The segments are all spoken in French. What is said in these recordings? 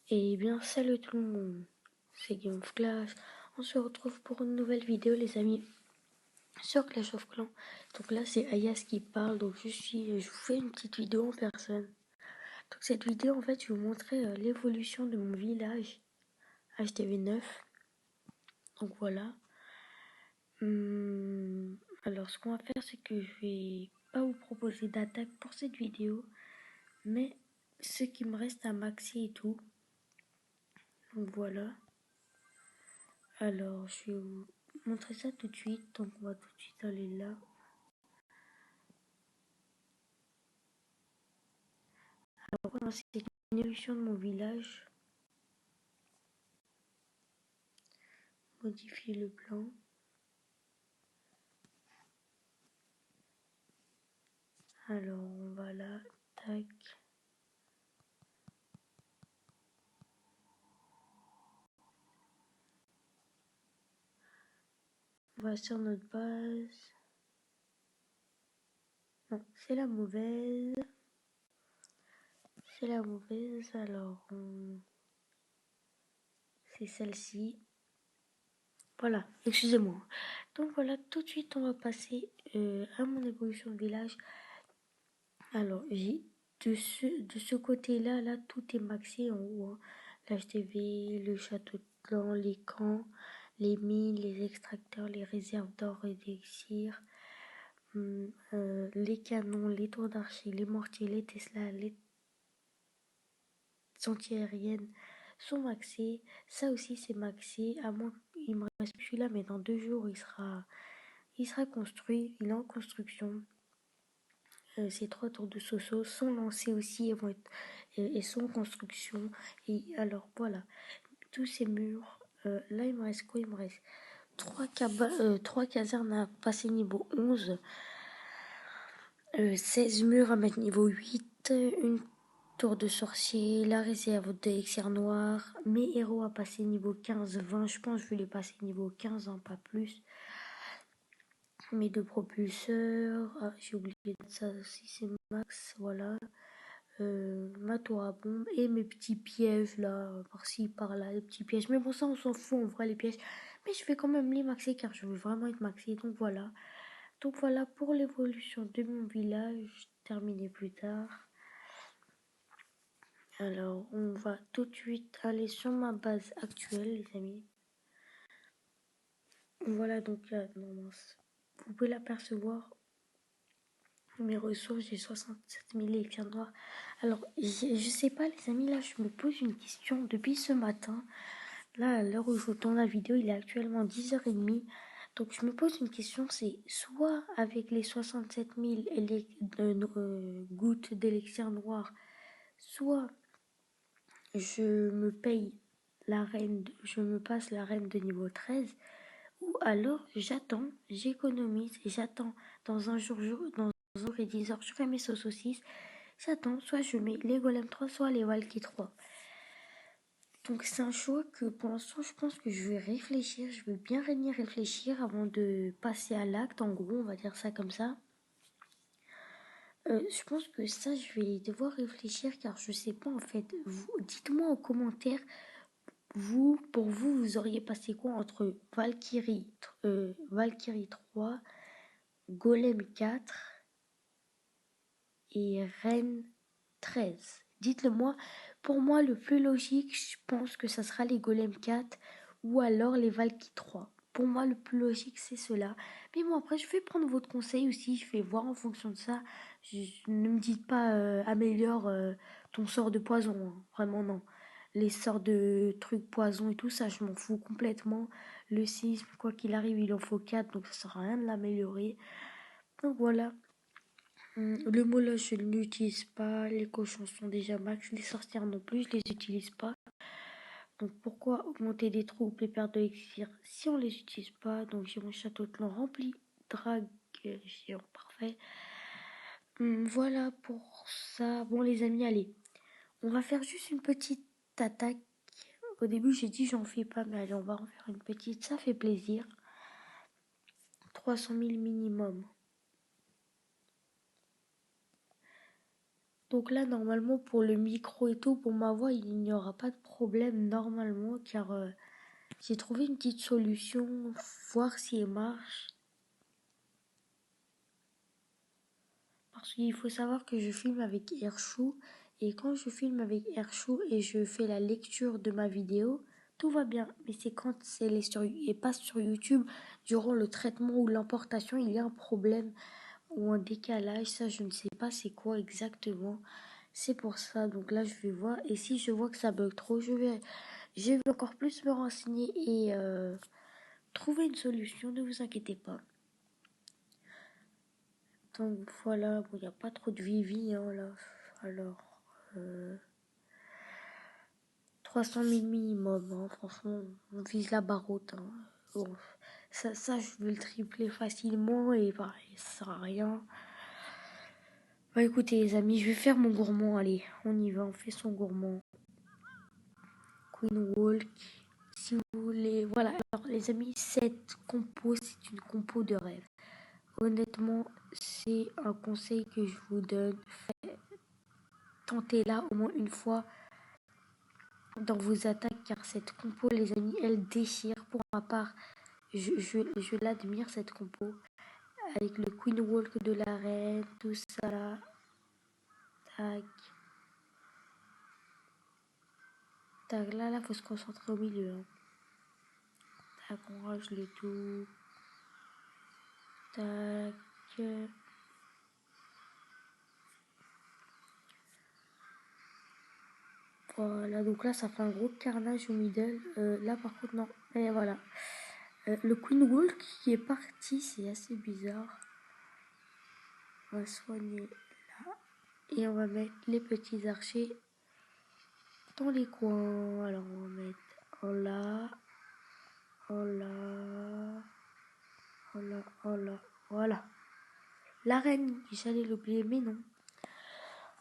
Et bien salut tout le monde, c'est Game of Clash. On se retrouve pour une nouvelle vidéo les amis sur Clash of Clans. Donc là c'est Ayas qui parle, donc je vous fais une petite vidéo en personne. Donc cette vidéo en fait je vais vous montrer l'évolution de mon village HTV9. Donc voilà. Alors ce qu'on va faire c'est que je vais pas vous proposer d'attaque pour cette vidéo, mais ce qui me reste à maxer et tout. Donc voilà. Alors, je vais vous montrer ça tout de suite. Donc, on va tout de suite aller là. Alors, voilà, c'est une évolution de mon village. Modifier le plan. Alors, on va là. Tac. On va sur notre base. Non, c'est la mauvaise. C'est la mauvaise. Alors, c'est celle-ci. Voilà, excusez-moi. Donc voilà, tout de suite, on va passer à mon évolution de village. Alors, j'ai de ce côté-là, là, tout est maxé en haut. Hein. L'HTV, le château de clan, les camps, les mines, les extracteurs, les réserves d'or et d'élixir, les canons, les tours d'archer, les mortiers, les Tesla, les anti-aériennes sont maxés. Ça aussi, c'est maxé. À moins qu'il me reste celui-là, mais dans 2 jours, il sera construit. Il est en construction. Ces 3 tours de Soso sont lancés aussi et sont en construction. Et alors voilà, tous ces murs, là il me reste quoi? Il me reste 3 casernes à passer niveau 11, 16 murs à mettre niveau 8, une tour de sorcier, la réserve d'élixir noir, mes héros à passer niveau 15-20, je pense que je vais les passer niveau 15, hein, pas plus. Mes 2 propulseurs, j'ai oublié de ça aussi, c'est max, voilà. Ma tour à bombe et mes petits pièges là, par-ci, par-là, les petits pièges. Mais bon, ça, on s'en fout, on fera les pièges. Mais je vais quand même les maxer car je veux vraiment être maxé. Donc voilà. Donc voilà pour l'évolution de mon village. Terminé plus tard. Alors, on va tout de suite aller sur ma base actuelle, les amis. Voilà, donc là, non, vous pouvez l'apercevoir. Mes ressources, j'ai 67 000 élections noires. Alors, je sais pas, les amis, là, je me pose une question depuis ce matin. Là, à l'heure où je tourne la vidéo, il est actuellement 10h30. Donc, je me pose une question, c'est soit avec les 67 000 gouttes d'élixir noir, soit je me paye je me passe la reine de niveau 13, ou alors j'attends, j'économise et j'attends dans un jour et 10 heures, je fais mes sauces saucisses. J'attends, soit je mets les golems 3, soit les Valky 3. Donc c'est un choix que pour l'instant je pense que je vais réfléchir, je vais bien réfléchir avant de passer à l'acte, en gros on va dire ça comme ça. Je pense que ça je vais devoir réfléchir car je sais pas en fait. Dites-moi en commentaire, pour vous, vous auriez passé quoi entre Valkyrie 3, Golem 4 et Reine 13. Dites-le moi. Pour moi, le plus logique, je pense que ça sera les Golem 4 ou alors les Valky 3. Pour moi, le plus logique, c'est cela. Mais bon, après, je vais prendre votre conseil aussi. Je vais voir en fonction de ça. Ne me dites pas améliore ton sort de poison. Hein. Vraiment, non. Les sorts de trucs poison et tout ça, je m'en fous complètement. Le sisme, quoi qu'il arrive, il en faut 4, donc ça sert à rien de l'améliorer. Donc voilà. Le moloch, je ne l'utilise pas. Les cochons sont déjà max. Les sorcières non plus, je les utilise pas. Donc pourquoi augmenter des troupes et perdre de l'élixir si on les utilise pas? Donc j'ai mon château de clan rempli. Drague géant parfait. Voilà pour ça. Bon les amis, allez. On va faire juste une petite attaque. Au début j'ai dit j'en fais pas, mais allez on va en faire une petite. Ça fait plaisir. 300 000 minimum. Donc là, normalement, pour le micro et tout, pour ma voix, il n'y aura pas de problème normalement, car j'ai trouvé une petite solution, voir si elle marche. Parce qu'il faut savoir que je filme avec Airshou, et quand je filme avec Airshou et je fais la lecture de ma vidéo, tout va bien. Mais c'est quand elle passe sur YouTube, durant le traitement ou l'importation, il y a un problème ou un décalage, ça je ne sais pas c'est quoi exactement. C'est pour ça, donc là je vais voir, et si je vois que ça bug trop, je vais encore plus me renseigner et trouver une solution, ne vous inquiétez pas. Donc voilà, bon, il n'y a pas trop de vivi, hein, là. Alors, 300 000 minimum, hein, franchement, on vise la barre haute. Hein. Bon, ça, je vais le tripler facilement et pareil, ça sert à rien. Bah écoutez les amis, je vais faire mon gourmand, allez, on y va, on fait son gourmand. Queen Walk, si vous voulez, voilà, alors les amis, cette compo, c'est une compo de rêve. Honnêtement, c'est un conseil que je vous donne, tentez-la au moins une fois dans vos attaques, car cette compo, les amis, elle déchire. Pour ma part, je l'admire, cette compo, avec le Queen Walk de la reine, tout ça là, tac. Tac, là, faut se concentrer au milieu. Hein. Tac, on range le tout. Tac. Voilà, donc là, ça fait un gros carnage au middle. Là, par contre, non. Et voilà. Le Queen Walk qui est parti, c'est assez bizarre. On va soigner là. Et on va mettre les petits archers dans les coins. Alors, on va mettre en là. En là. En là. En là. Voilà. La reine, j'allais l'oublier, mais non.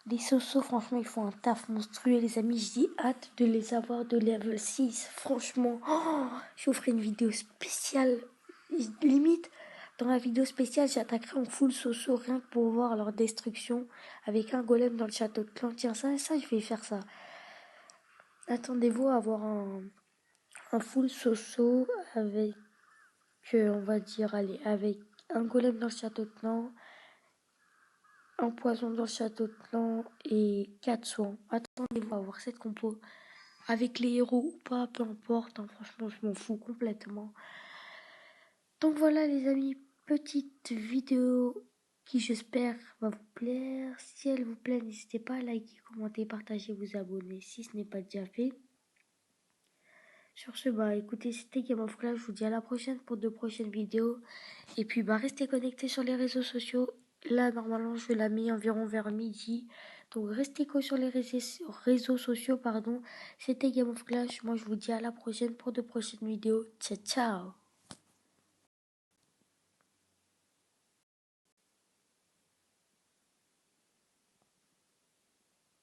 Les Soso, franchement, ils font un taf monstrueux, les amis. J'ai hâte de les avoir de level 6. Franchement, je vous ferai une vidéo spéciale. Limite, dans la vidéo spéciale, j'attaquerai en full Soso rien que pour voir leur destruction avec un golem dans le château de clan. Tiens, ça, je vais faire ça. Attendez-vous à avoir un full Soso avec, on va dire, allez, avec un golem dans le château de clan. Un poison dans le château de clan et 4 soins. Attendez-vous à voir cette compo. Avec les héros ou pas, peu importe. Hein, franchement, je m'en fous complètement. Donc voilà les amis, petite vidéo qui j'espère va vous plaire. Si elle vous plaît, n'hésitez pas à liker, commenter, partager, vous abonner si ce n'est pas déjà fait. Sur ce, bah écoutez, c'était Game of Clash. Je vous dis à la prochaine pour de prochaines vidéos. Et puis bah restez connectés sur les réseaux sociaux. Là, normalement, je la mets environ vers midi. Donc, restez sur les réseaux sociaux, pardon. C'était Game of Clash. Moi, je vous dis à la prochaine pour de prochaines vidéos. Ciao, ciao.